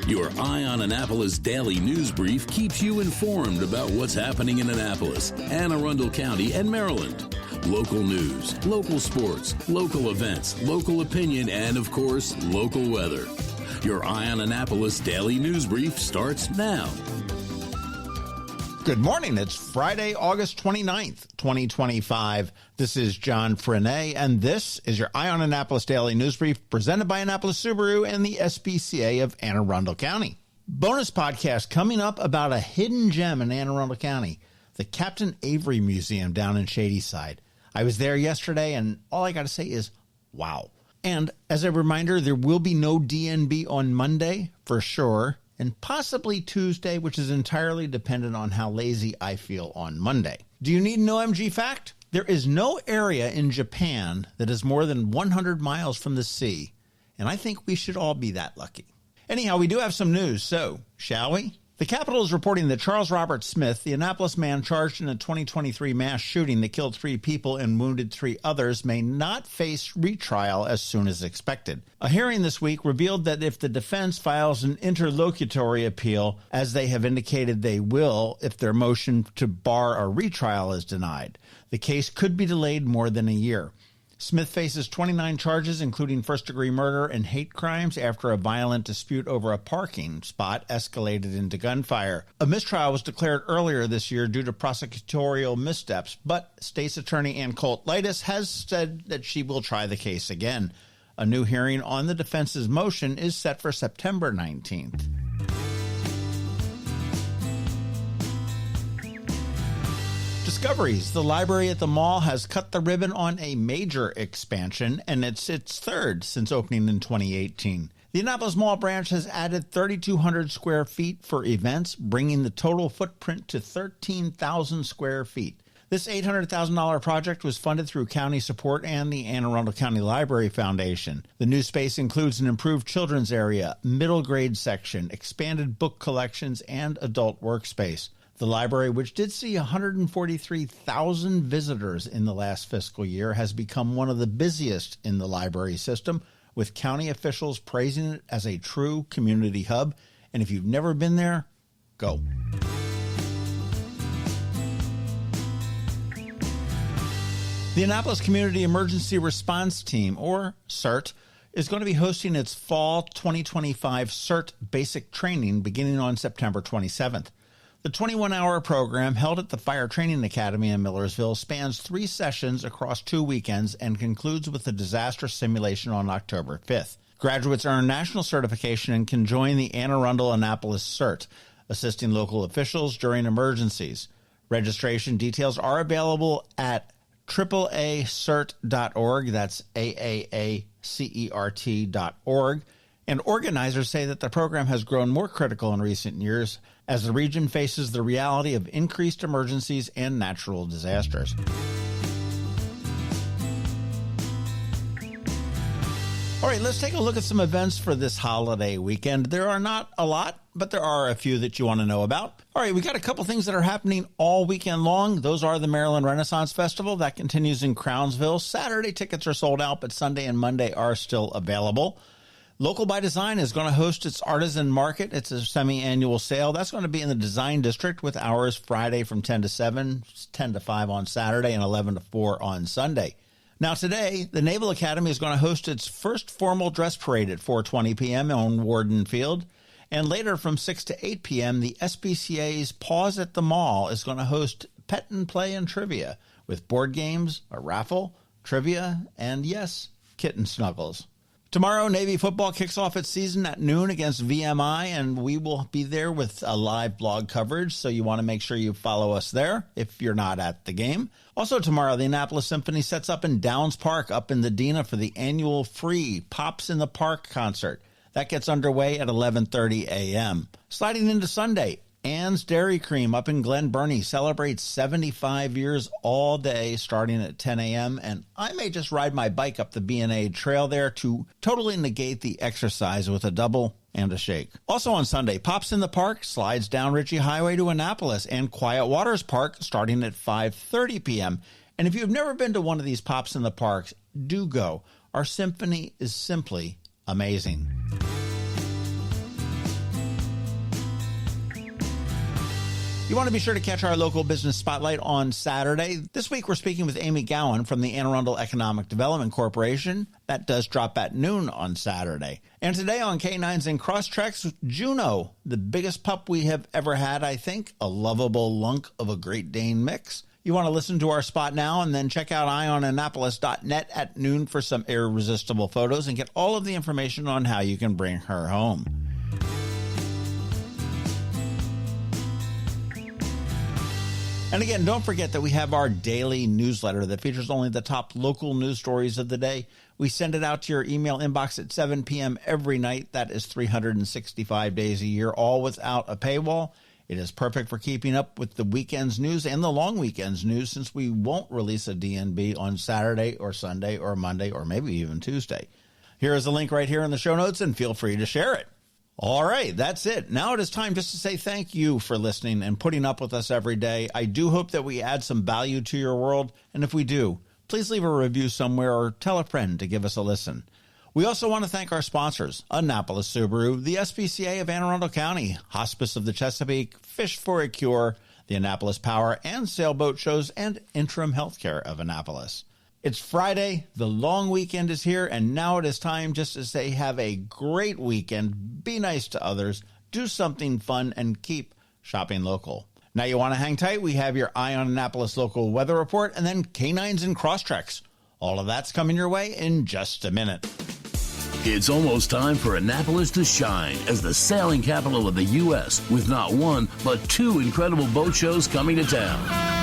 Your Eye on Annapolis daily news brief keeps you informed about what's happening in Annapolis and Arundel County and Maryland. Local news, local sports, local events, local opinion, and, of course, local weather. Your Eye on Annapolis daily news brief starts now. Good morning. It's Friday, August 29th, 2025. This is John Frenaye, and this is your Eye on Annapolis Daily News Brief presented by Annapolis Subaru and the SPCA of Anne Arundel County. Bonus podcast coming up about a hidden gem in Anne Arundel County, the Captain Avery Museum down in Shadyside. I was there yesterday, and all I got to say is, wow. And as a reminder, there will be no DNB on Monday, for sure, and possibly Tuesday, which is entirely dependent on how lazy I feel on Monday. Do you need an OMG fact? There is no area in Japan that is more than 100 miles from the sea, and I think we should all be that lucky. Anyhow, we do have some news, so shall we? The Capitol is reporting that Charles Robert Smith, the Annapolis man charged in a 2023 mass shooting that killed 3 people and wounded 3 others, may not face retrial as soon as expected. A hearing this week revealed that if the defense files an interlocutory appeal, as they have indicated they will if their motion to bar a retrial is denied, the case could be delayed more than a year. Smith faces 29 charges, including first-degree murder and hate crimes, after a violent dispute over a parking spot escalated into gunfire. A mistrial was declared earlier this year due to prosecutorial missteps, but State's Attorney Ann Colt-Litis has said that she will try the case again. A new hearing on the defense's motion is set for September 19th. Discoveries. The library at the mall has cut the ribbon on a major expansion, and it's its third since opening in 2018. The Annapolis Mall branch has added 3,200 square feet for events, bringing the total footprint to 13,000 square feet. This $800,000 project was funded through county support and the Anne Arundel County Library Foundation. The new space includes an improved children's area, middle grade section, expanded book collections, and adult workspace. The library, which did see 143,000 visitors in the last fiscal year, has become one of the busiest in the library system, with county officials praising it as a true community hub. And if you've never been there, go. The Annapolis Community Emergency Response Team, or CERT, is going to be hosting its Fall 2025 CERT Basic Training beginning on September 27th. The 21-hour program, held at the Fire Training Academy in Millersville, spans 3 sessions across 2 weekends and concludes with a disaster simulation on October 5th. Graduates earn national certification and can join the Anne Arundel Annapolis CERT, assisting local officials during emergencies. Registration details are available at AAACERT.org. That's AAACERT.org. And organizers say that the program has grown more critical in recent years as the region faces the reality of increased emergencies and natural disasters. All right, let's take a look at some events for this holiday weekend. There are not a lot, but there are a few that you want to know about. All right, we got a couple things that are happening all weekend long. Those are the Maryland Renaissance Festival. That continues in Crownsville. Saturday tickets are sold out, but Sunday and Monday are still available. Local by Design is going to host its Artisan Market. It's a semi-annual sale. That's going to be in the Design District with hours Friday from 10 to 7, 10 to 5 on Saturday, and 11 to 4 on Sunday. Now today, the Naval Academy is going to host its first formal dress parade at 4:20 p.m. on Warden Field. And later from 6 to 8 p.m., the SPCA's Paws at the Mall is going to host Pet and Play and Trivia with board games, a raffle, trivia, and yes, kitten snuggles. Tomorrow, Navy football kicks off its season at noon against VMI, and we will be there with a live blog coverage, so you want to make sure you follow us there if you're not at the game. Also tomorrow, the Annapolis Symphony sets up in Downs Park up in the Dena for the annual free Pops in the Park concert. That gets underway at 11:30 a.m. Sliding into Sunday, Ann's Dairy Cream up in Glen Burnie celebrates 75 years all day starting at 10 a.m. And I may just ride my bike up the B&A trail there to totally negate the exercise with a double and a shake. Also on Sunday, Pops in the Park slides down Ritchie Highway to Annapolis and Quiet Waters Park starting at 5:30 p.m. And if you've never been to one of these Pops in the Parks, do go. Our symphony is simply amazing. You want to be sure to catch our local business spotlight on Saturday. This week we're speaking with Amy Gowan from the Arundel Economic Development Corporation. That does drop at noon on Saturday. And today on Canines and Crosstreks, Juno, the biggest pup we have ever had, I think, a lovable lunk of a Great Dane mix. You want to listen to our spot now and then check out eyeonannapolis.net at noon for some irresistible photos and get all of the information on how you can bring her home. And again, don't forget that we have our daily newsletter that features only the top local news stories of the day. We send it out to your email inbox at 7 p.m. every night. That is 365 days a year, all without a paywall. It is perfect for keeping up with the weekend's news and the long weekend's news, since we won't release a DNB on Saturday or Sunday or Monday or maybe even Tuesday. Here is a link right here in the show notes, and feel free to share it. All right, that's it. Now it is time just to say thank you for listening and putting up with us every day. I do hope that we add some value to your world, and if we do, please leave a review somewhere or tell a friend to give us a listen. We also want to thank our sponsors, Annapolis Subaru, the SPCA of Anne Arundel County, Hospice of the Chesapeake, Fish for a Cure, the Annapolis Power and Sailboat Shows, and Interim Healthcare of Annapolis. It's Friday, the long weekend is here, and now it is time just to say have a great weekend, be nice to others, do something fun, and keep shopping local. Now you want to hang tight, we have your Eye on Annapolis local weather report, and then Canines and Crosstreks. All of that's coming your way in just a minute. It's almost time for Annapolis to shine as the sailing capital of the U.S. with not one, but two incredible boat shows coming to town.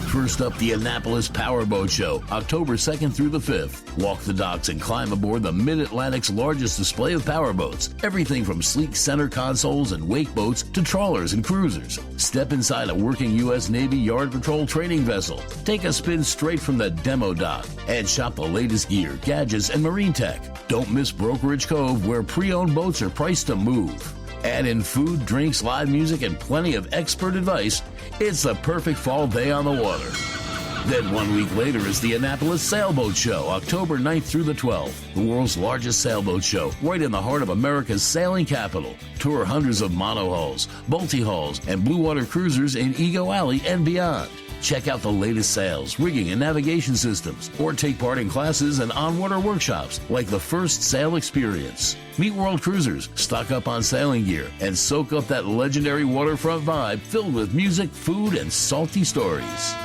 First up, the Annapolis Power Boat Show, October 2nd through the 5th. Walk the docks and climb aboard the Mid-Atlantic's largest display of power boats. Everything from sleek center consoles and wake boats to trawlers and cruisers. Step inside a working U.S. Navy Yard Patrol training vessel. Take a spin straight from the demo dock and shop the latest gear, gadgets, and marine tech. Don't miss Brokerage Cove, where pre-owned boats are priced to move. Add in food, drinks, live music, and plenty of expert advice. It's the perfect fall day on the water. Then 1 week later is the Annapolis Sailboat Show, October 9th through the 12th. The world's largest sailboat show, right in the heart of America's sailing capital. Tour hundreds of monohulls, multi-hulls, and blue water cruisers in Ego Alley and beyond. Check out the latest sails, rigging, and navigation systems, or take part in classes and on-water workshops like the First Sail Experience. Meet world cruisers, stock up on sailing gear, and soak up that legendary waterfront vibe filled with music, food, and salty stories.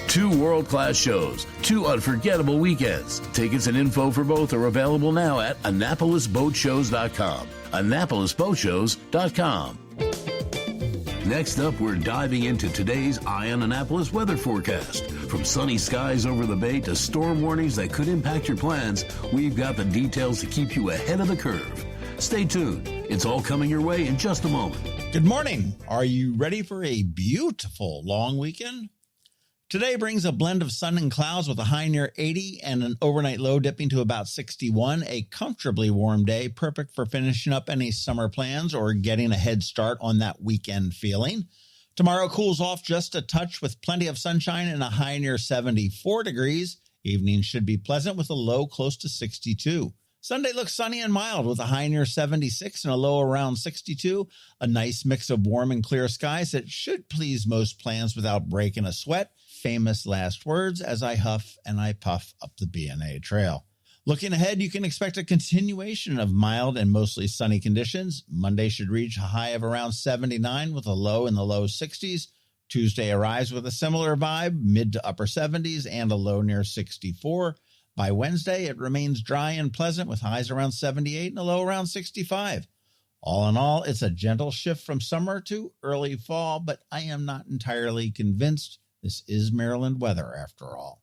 Two world-class shows, two unforgettable weekends. Tickets and info for both are available now at AnnapolisBoatShows.com. AnnapolisBoatShows.com. Next up, we're diving into today's Eye on Annapolis weather forecast. From sunny skies over the bay to storm warnings that could impact your plans, we've got the details to keep you ahead of the curve. Stay tuned. It's all coming your way in just a moment. Good morning. Are you ready for a beautiful long weekend? Today brings a blend of sun and clouds with a high near 80 and an overnight low dipping to about 61. A comfortably warm day, perfect for finishing up any summer plans or getting a head start on that weekend feeling. Tomorrow cools off just a touch with plenty of sunshine and a high near 74 degrees. Evening should be pleasant with a low close to 62. Sunday looks sunny and mild with a high near 76 and a low around 62. A nice mix of warm and clear skies that should please most plans without breaking a sweat. Famous last words as I huff and I puff up the B&A trail. Looking ahead, you can expect a continuation of mild and mostly sunny conditions. Monday should reach a high of around 79 with a low in the low 60s. Tuesday arrives with a similar vibe, mid to upper 70s and a low near 64. By Wednesday, it remains dry and pleasant with highs around 78 and a low around 65. All in all, it's a gentle shift from summer to early fall, but I am not entirely convinced. This is Maryland weather, after all.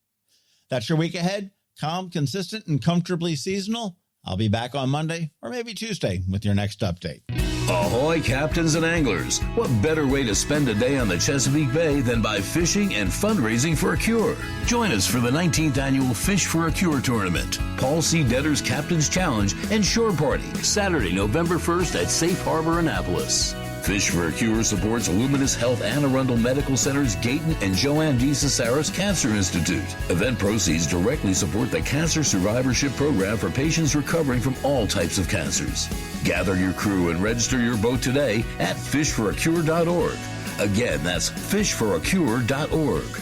That's your week ahead. Calm, consistent, and comfortably seasonal. I'll be back on Monday or maybe Tuesday with your next update. Ahoy, captains and anglers. What better way to spend a day on the Chesapeake Bay than by fishing and fundraising for a cure? Join us for the 19th annual Fish for a Cure tournament, Paul C. Detter's Captain's Challenge and Shore Party, Saturday, November 1st at Safe Harbor, Annapolis. Fish for a Cure supports Luminous Health Anne Arundel Medical Center's Gayton and Joanne D. Cesaris Cancer Institute. Event proceeds directly support the Cancer Survivorship Program for patients recovering from all types of cancers. Gather your crew and register your boat today at fishforacure.org. Again, that's fishforacure.org.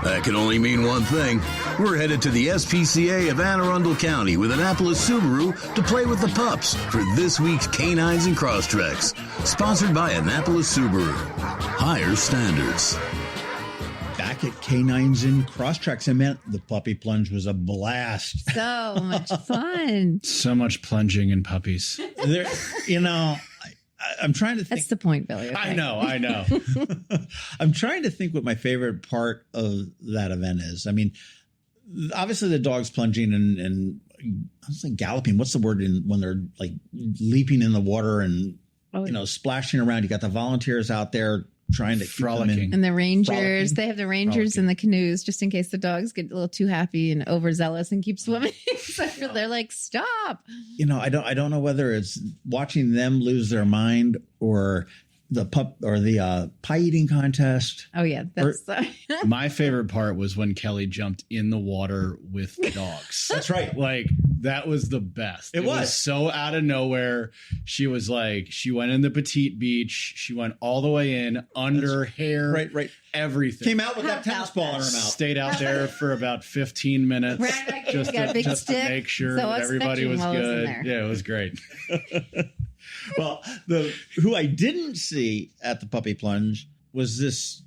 That can only mean one thing. We're headed to the SPCA of Arundel County with Annapolis Subaru to play with the pups for this week's Canines and Crosstreks. Sponsored by Annapolis Subaru. Higher standards. Back at Canines and Crosstreks, I meant the puppy plunge was a blast. So much fun. So much plunging in puppies. There, I'm trying to think. That's the point, Billy. Okay. I know. I'm trying to think what my favorite part of that event is. I mean, obviously the dogs plunging and I was like galloping. What's the word when they're like leaping in the water and splashing around? You got the volunteers out there trying to frolicking. And the rangers, they have the rangers in the canoes just in case the dogs get a little too happy and overzealous and keep swimming. So they're like, stop. I don't know whether it's watching them lose their mind or the pup or the pie eating contest. Oh yeah, that's my favorite part was when Kelly jumped in the water with the dogs. That's right. Like that was the best. It was so out of nowhere. She was like, she went in the petite beach. She went all the way in under hair, right, everything. Came out with that tennis ball in her mouth. Stayed out there for about 15 minutes, just to make sure that everybody was good. Yeah, it was great. Well, who I didn't see at the puppy plunge was this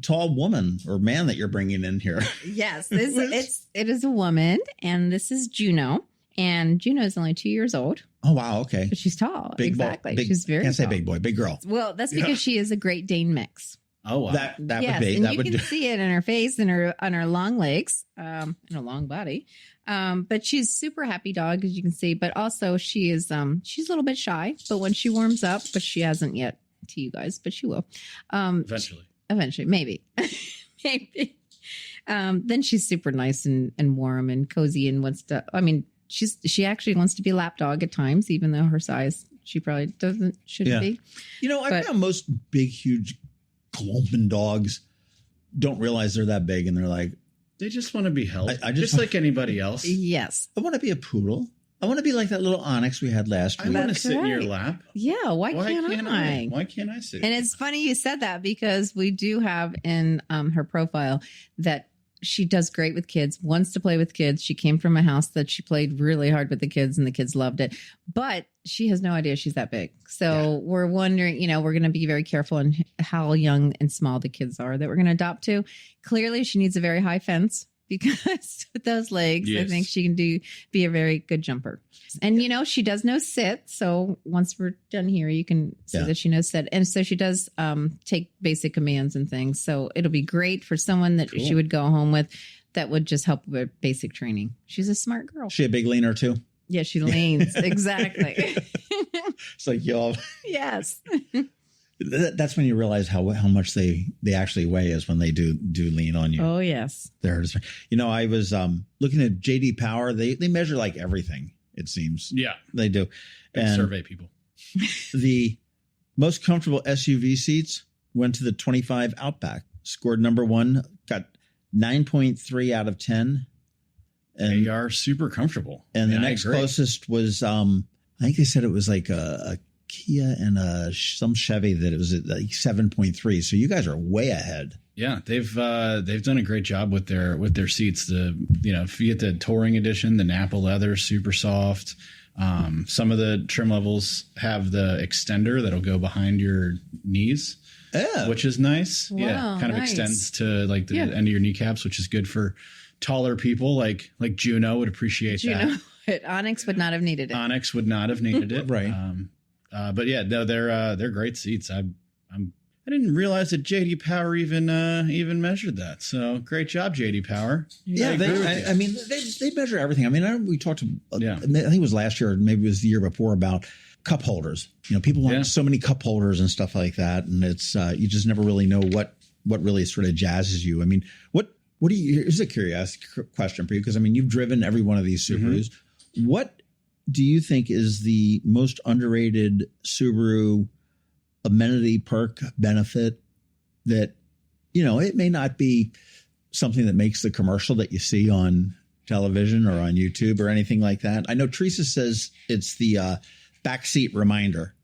tall woman or man that you're bringing in here. Yes, it is a woman, and this is Juno, and Juno is only 2 years old. Oh wow, okay, but she's tall. Big exactly, boy, she's very. Can't tall. say big boy, big girl. Well, that's because she is a Great Dane mix. Oh wow, that yes, would be. And that you would can see it in her face and on her long legs, and her long body. But she's super happy dog, as you can see. But also she is she's a little bit shy. But when she warms up, but she hasn't yet to you guys, but she will. Eventually, maybe. Maybe. Then she's super nice and warm and cozy and wants to. I mean, she actually wants to be a lap dog at times, even though her size she probably shouldn't be. I found most big, huge, clumping dogs don't realize they're that big, and they're like. They just want to be held, I just like anybody else. Yes. I want to be a poodle. I want to be like that little onyx we had last week. I want to sit in your lap. Yeah, why can't I? Why can't I sit? And it's funny you said that because we do have in her profile that she does great with kids, wants to play with kids. She came from a house that she played really hard with the kids and the kids loved it. But she has no idea she's that big. So we're wondering, we're going to be very careful in how young and small the kids are that we're going to adopt to. Clearly, she needs a very high fence because with those legs, I think she can be a very good jumper. And, she does know sit. So once we're done here, you can see that she knows sit. And so she does take basic commands and things. So it'll be great for someone that she would go home with that would just help with basic training. She's a smart girl. She a big leaner too? Yeah, she leans. Exactly. It's like, y'all. Yes. That's when you realize how much they actually weigh is when they do lean on you. Oh, yes. There's, I was looking at JD Power. They measure like everything, it seems. Yeah. They do. And survey people. The most comfortable SUV seats went to the 25 Outback. Scored number one, got 9.3 out of 10. And they are super comfortable. And the next closest was, I think they said it was like a Kia and some Chevy that it was at like 7.3. So you guys are way ahead. Yeah, they've done a great job with their seats. If you get the touring edition, the Napa leather, super soft. Some of the trim levels have the extender that'll go behind your knees, which is nice. Wow, kind of extends to like the end of your kneecaps, which is good for taller people like Juno would appreciate that. Onyx would not have needed it. Onyx would not have needed it. Right. But yeah, no, they're great seats. I didn't realize that JD Power even measured that. So great job, JD Power. Yeah, I mean they measure everything. I mean, we talked to I think it was last year, or maybe it was the year before, about cup holders. People want so many cup holders and stuff like that, and it's you just never really know what really sort of jazzes you. I mean, what do you? Here's a curious question for you, because I mean, you've driven every one of these Subarus. Mm-hmm. What do you think is the most underrated Subaru amenity, perk, benefit that, it may not be something that makes the commercial that you see on television or on YouTube or anything like that? I know Teresa says it's the backseat reminder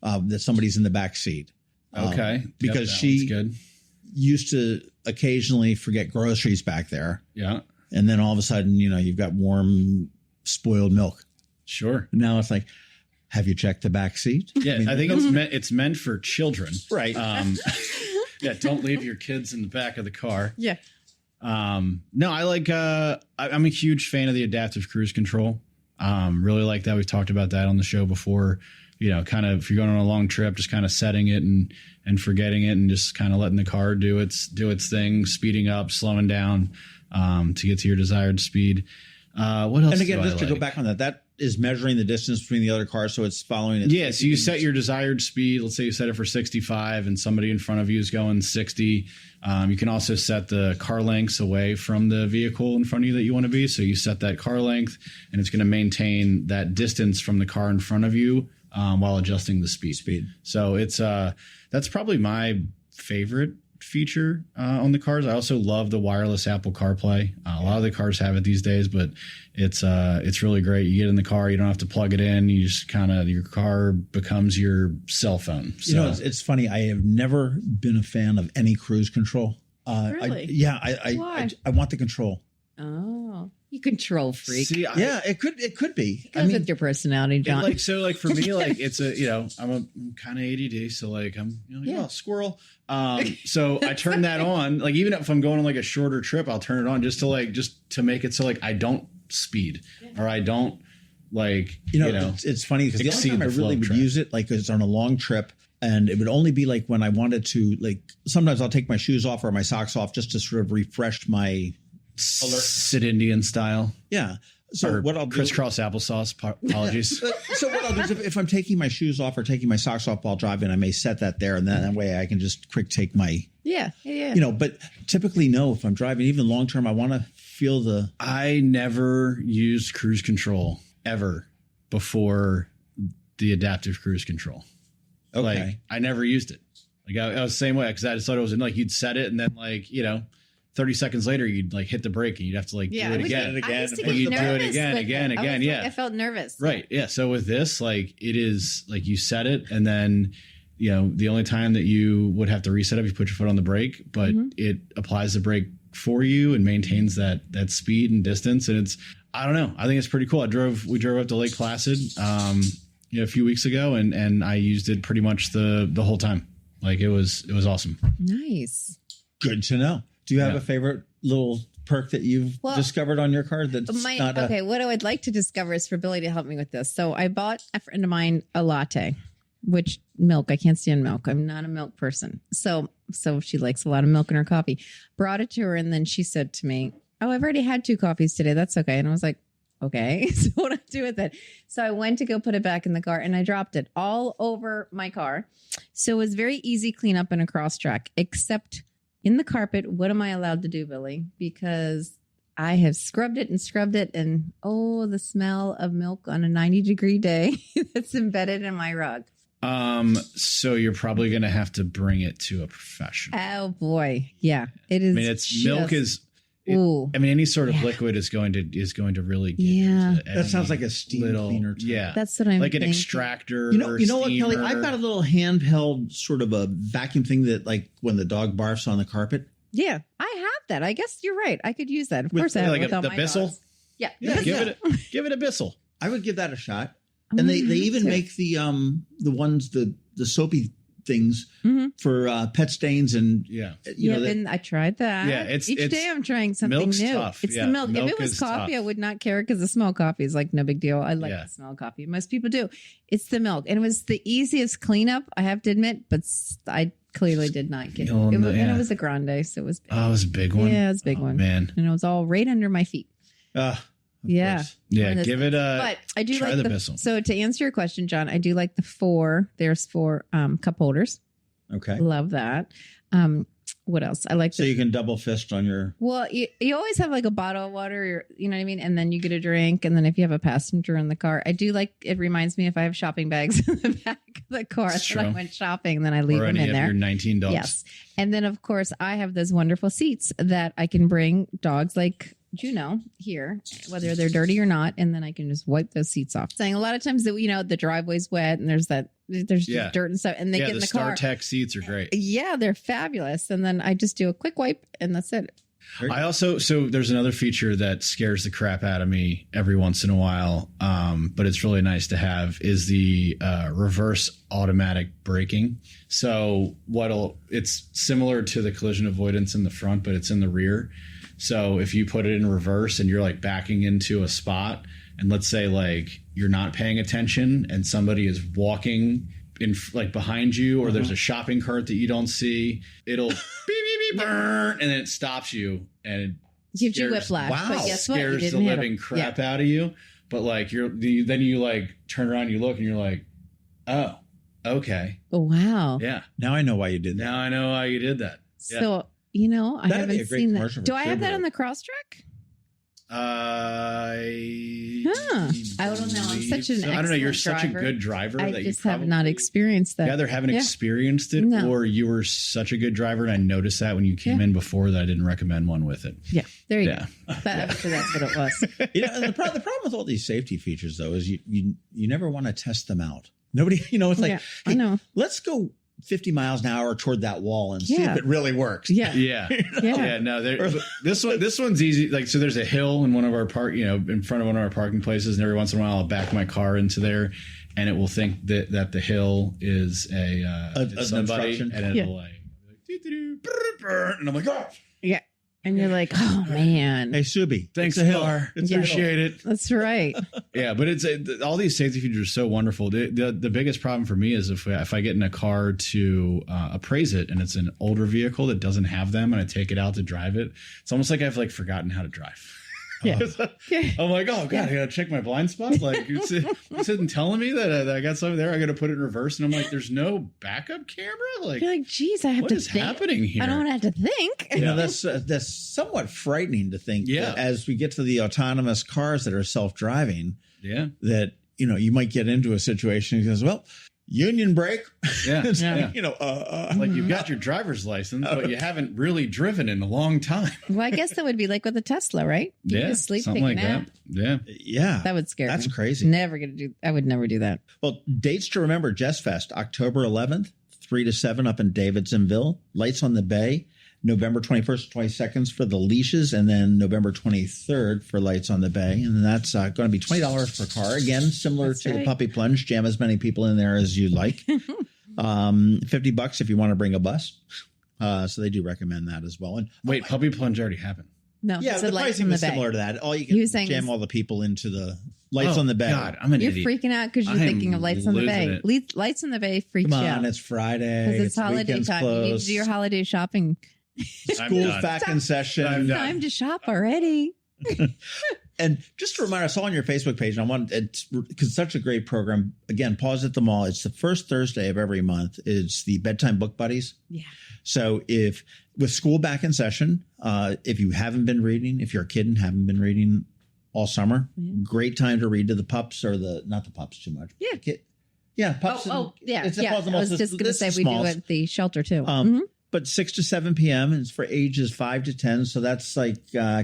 that somebody's in the back seat. Okay. Because Yep, she good. used to occasionally forget groceries back there. Yeah. And then all of a sudden, you've got warm, spoiled milk. Sure. Now it's like, have you checked the back seat? Yeah, I think it's meant for children. Right. Yeah, don't leave your kids in the back of the car. Yeah. No, I like I'm a huge fan of the adaptive cruise control. Really like that. We've talked about that on the show before. Kind of if you're going on a long trip, just kind of setting it and forgetting it and just kind of letting the car do its thing, speeding up, slowing down to get to your desired speed. What else? And again, just to go back on that is measuring the distance between the other cars, so it's following it. Yeah, so you set your desired speed. Let's say you set it for 65 and somebody in front of you is going 60. You can also set the car lengths away from the vehicle in front of you that you want to be. So you set that car length and it's going to maintain that distance from the car in front of you while adjusting the speed. So it's that's probably my favorite feature on the cars. I also love the wireless Apple CarPlay. A lot of the cars have it these days, but it's really great. You get in the car, you don't have to plug it in. You just your car becomes your cell phone. So. It's funny. I have never been a fan of any cruise control. Really? I want the control. Oh, you control freak. See, it could be. It goes with your personality, John. For me, it's I'm kind of ADD, so I'm squirrel. So I turn that on. Like even if I'm going on a shorter trip, I'll turn it on just to make it so I don't speed or I don't It's funny because the only time I really would use it is on a long trip. And it would only be when I wanted to, sometimes I'll take my shoes off or my socks off just to sort of refresh my alert. Sit Indian style. Yeah. So or what I'll do, crisscross applesauce. Apologies. So what I'll do is if I'm taking my shoes off or taking my socks off while driving, I may set that there, and then that way I can just quick take my. Yeah. But typically, no. If I'm driving, even long term, I want to feel the. I never used cruise control ever before the adaptive cruise control. Okay. I never used it. I was the same way because I just thought it was you'd set it and then 30 seconds later you'd hit the brake and you'd have to do it again. I used to and get you'd do it nervous again. Yeah. I felt nervous. Right. Yeah. So with this, it is you set it and then, the only time that you would have to reset it, you put your foot on the brake, but it applies the brake for you and maintains that speed and distance. And I don't know. I think it's pretty cool. We drove up to Lake Placid, a few weeks ago and I used it pretty much the whole time. It was awesome. Nice. Good to know. Do you have a favorite little perk that you've discovered on your car that's what I would like to discover is for Billy to help me with this. So I bought a friend of mine a latte, which milk, I can't stand milk. I'm not a milk person. So she likes a lot of milk in her coffee. Brought it to her and then she said to me, "Oh, I've already had 2 coffees today. That's okay." And I was like, okay, so what do I do with it? So I went to go put it back in the car and I dropped it all over my car. So it was very easy cleanup in a Crosstrek, except in the carpet. What am I allowed to do, Billy? Because I have scrubbed it and the smell of milk on a 90-degree day that's embedded in my rug. So you're probably going to have to bring it to a professional. Oh boy. Yeah, it is. I mean, milk is. Any sort of liquid is going to really get into that sounds like a steam cleaner too. Yeah, that's what I'm like thinking. An extractor. You know what, Kelly? I've got a little handheld sort of a vacuum thing that when the dog barfs on the carpet. Yeah, I have that. I guess you're right. I could use that. Of course, I have with all my Bissell. dogs. Yeah, give it a Bissell. I would give that a shot. And they even make the ones the soapy things for pet stains and and I tried that. Yeah, each day I'm trying something new. Tough. It's the milk. If it was coffee, tough. I would not care because the smell of coffee is no big deal. I like the smell of coffee. Most people do. It's the milk, and it was the easiest cleanup, I have to admit. But I clearly did not get it. And it was a grande, so it was big. Oh, it was a big one. Yeah, it was a big one, man. And it was all right under my feet. Yeah. Give it a. But I do try like the Bissell. So to answer your question, John, I do like the 4. There's 4 cup holders. Okay. Love that. What else? I like. So you can double fist on your. Well, you always have a bottle of water, you know what I mean? And then you get a drink. And then if you have a passenger in the car, I do it reminds me if I have shopping bags in the back of the car that I went shopping, then I leave them in there. Your 19 dogs. Yes. And then of course I have those wonderful seats that I can bring dogs like here, whether they're dirty or not, and then I can just wipe those seats off. Saying a lot of times that the driveway's wet and there's just dirt and stuff, and they get in the car. The StarTech seats are great. Yeah, they're fabulous. And then I just do a quick wipe, and that's it. So there's another feature that scares the crap out of me every once in a while, but it's really nice to have, is the reverse automatic braking. So it's similar to the collision avoidance in the front, but it's in the rear. So if you put it in reverse and you're like backing into a spot, and let's say like you're not paying attention and somebody is walking in like behind you, or there's a shopping cart that you don't see, it'll beep, beep, beep, burn, and then it stops you and it gives you whiplash. Wow. But guess what? You scares didn't the hit living him. crap out of you. But like then you like turn around, you look, and you're like, oh, okay, Oh, wow. yeah. Now I know why you did that. Now I know why you did that. Yeah. So, I That'd be a haven't great seen that. commercial for Do I have that Subaru. on the Crosstrek? I don't know. I'm such an I don't know. You're excellent such driver. a good driver I that just you have not experienced that. You either haven't experienced it, No. or you were such a good driver, and I noticed that when you came in before that I didn't recommend one with it. Yeah, there you Yeah. go. That's what it was. And the problem with all these safety features, though, is you never want to test them out. Nobody, it's like, Yeah, hey, I know. let's go 50 miles an hour toward that wall and see Yeah. if it really works. Yeah. Yeah. Yeah. No, this one's easy. Like, so there's a hill in one of our in front of one of our parking places, and every once in a while I'll back my car into there, and it will think that the hill is somebody, obstruction. and it'll like, and I'm like, oh, Yeah. And you're like, oh, man. Hey, Subi, thanks, it's a hill. car. It's a hill. Appreciate it. That's right. Yeah, but it's all these safety features are so wonderful. The biggest problem for me is if I get in a car to appraise it, and it's an older vehicle that doesn't have them, and I take it out to drive it, it's almost like I've like forgotten how to drive. Yeah. I'm like, oh god, I gotta check my blind spot. Like it's sitting telling me that I got something there. I gotta put it in reverse, and I'm like, there's no backup camera. Like, You're like, geez, I have what to is think. happening here? I don't have to think. That's somewhat frightening to think that as we get to the autonomous cars that are self-driving, that you might get into a situation because, well, union brake. Yeah. Like you've Mm-hmm. got your driver's license, but you haven't really driven in a long time. Well, I guess that would be like with a Tesla, right? You can just sleep, something take like a nap. that. Yeah. That would scare me. That's crazy. I would never do that. Well, dates to remember: Jess Fest, October 11th, 3 to 7 up in Davidsonville. Lights on the Bay, November 21st, 22nd for the leashes, and then November 23rd for Lights on the Bay. And that's going to be $20 per car. Again, similar That's to the right. Puppy Plunge. Jam as many people in there as you like. $50 if you want to bring a bus. So they do recommend that as well. And Wait, Puppy Plunge already happened. No, yeah, it's the Lights pricing on the was Bay. similar to that. All you He can was saying jam this- all the people into the Lights on the Bay. God, I'm an You're idiot. freaking out because you're I am thinking of Lights on the losing Bay. it. Lights on the Bay freaks Come you on, out. it's Friday. Because it's holiday weekend's time. You need to closed. do your holiday shopping. I'm School's done. back in session. I'm done. Time to shop already. And just a reminder, I saw on your Facebook page, and I want it's because it's such a great program. Again, pause at the mall. It's the first Thursday of every month. It's the bedtime book buddies. Yeah. So if with school back in session, if you haven't been reading, if you're a kid and haven't been reading all summer, great time to read to the pups or not the pups too much. Yeah. Yeah. Pups. Yeah. It's the Yeah. pause the I was malls. just going to It's say the we do smalls. it at the shelter too. Mhm. But 6 to 7 p.m. and it's for ages 5 to 10. So that's like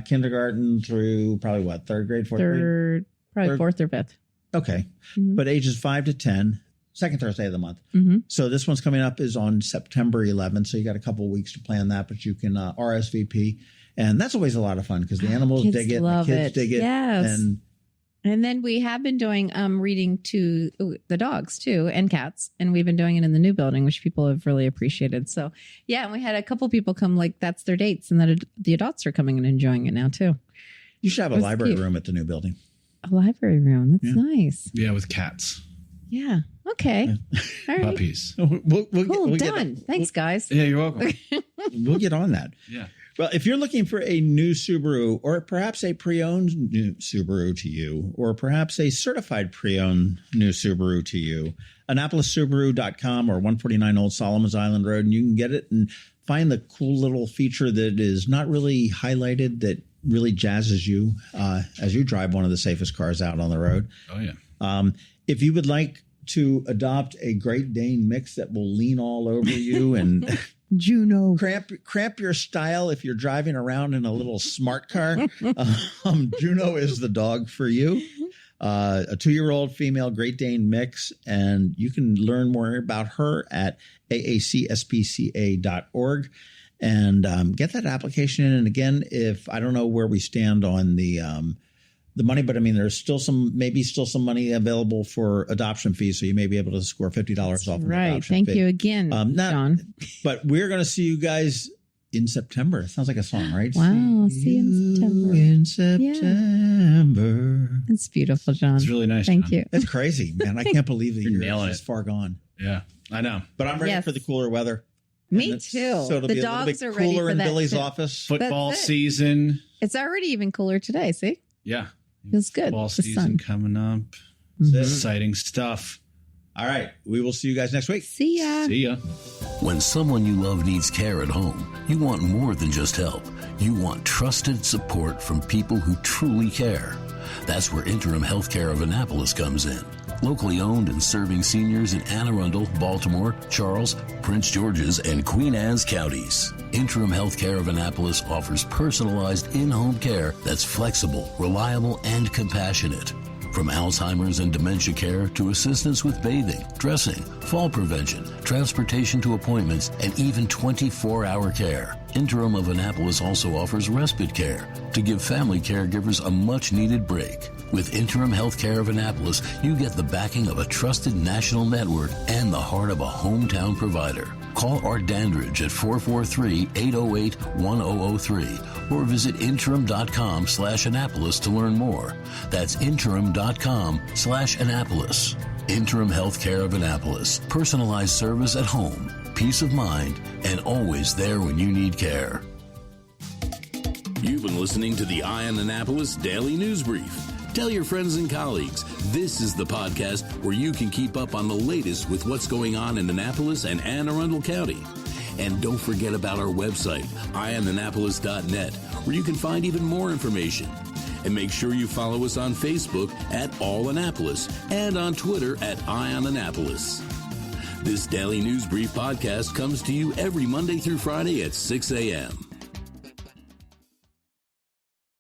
kindergarten through probably what, third grade, fourth grade? Probably Third- fourth or fifth. Okay. Mhm. But ages 5 to 10, second Thursday of the month. Mm-hmm. So this one's coming up is on September 11th. So you got a couple of weeks to plan that, but you can RSVP. And that's always a lot of fun because the animals Kids dig it, the love kids it. dig it. Yes. And And then we have been doing reading to the dogs too and cats, and we've been doing it in the new building, which people have really appreciated. So yeah, and we had a couple people come like that's their dates, and that the adults are coming and enjoying it now too. you should have a That's library cute. room at the new building. A library room, that's Yeah. nice. Yeah, with cats, Yeah. Okay. All right. puppies. We'll Cool. get- Done. Thanks, guys. Yeah, you're welcome. We'll get on that. Yeah. Well, if you're looking for a new Subaru or perhaps a pre-owned new Subaru to you, or perhaps a certified pre-owned new Subaru to you, AnnapolisSubaru.com or 149 Old Solomon's Island Road, and you can get it and find the cool little feature that is not really highlighted that really jazzes you as you drive one of the safest cars out on the road. Oh yeah. If you would like to adopt a Great Dane mix that will lean all over you and Juno. Cramp your style if you're driving around in a little smart car. Juno is the dog for you. A 2-year-old female Great Dane mix, and you can learn more about her at aacspca.org and get that application in. And again, if I don't know where we stand on the money, but I mean, there's still some money available for adoption fees, so you may be able to score $50 off. Right. Thank you again, John. But we're going to see you guys in September. It sounds like a song, right? Wow. See you in September. Yeah. It's beautiful, John. It's really nice. Thank John. you. It's crazy, man. I can't believe the year is far gone. Yeah, I know. But I'm ready for the cooler weather. Me too. So it'll the be dogs a are little bit ready cooler for in that Billy's too. office. Football season. It's already even cooler today. See? Yeah. Feels good. Football The season sun. coming up. Exciting stuff. All right. We will see you guys next week. See ya. See ya. When someone you love needs care at home, you want more than just help. You want trusted support from people who truly care. That's where Interim Healthcare of Annapolis comes in. Locally owned and serving seniors in Anne Arundel, Baltimore, Charles, Prince George's, and Queen Anne's counties. Interim Healthcare of Annapolis offers personalized in-home care that's flexible, reliable, and compassionate. From Alzheimer's and dementia care to assistance with bathing, dressing, fall prevention, transportation to appointments, and even 24-hour care. Interim of Annapolis also offers respite care to give family caregivers a much-needed break. With Interim Healthcare of Annapolis, you get the backing of a trusted national network and the heart of a hometown provider. Call Art Dandridge at 443-808-1003 or visit interim.com/Annapolis to learn more. That's interim.com/Annapolis. Interim Healthcare of Annapolis. Personalized service at home, peace of mind, and always there when you need care. You've been listening to the Eye on Annapolis Daily News Brief. Tell your friends and colleagues, this is the podcast where you can keep up on the latest with what's going on in Annapolis and Anne Arundel County. And don't forget about our website, eyeonannapolis.net, where you can find even more information. And make sure you follow us on Facebook at All Annapolis and on Twitter at Eye on Annapolis. This Daily News Brief podcast comes to you every Monday through Friday at 6 a.m.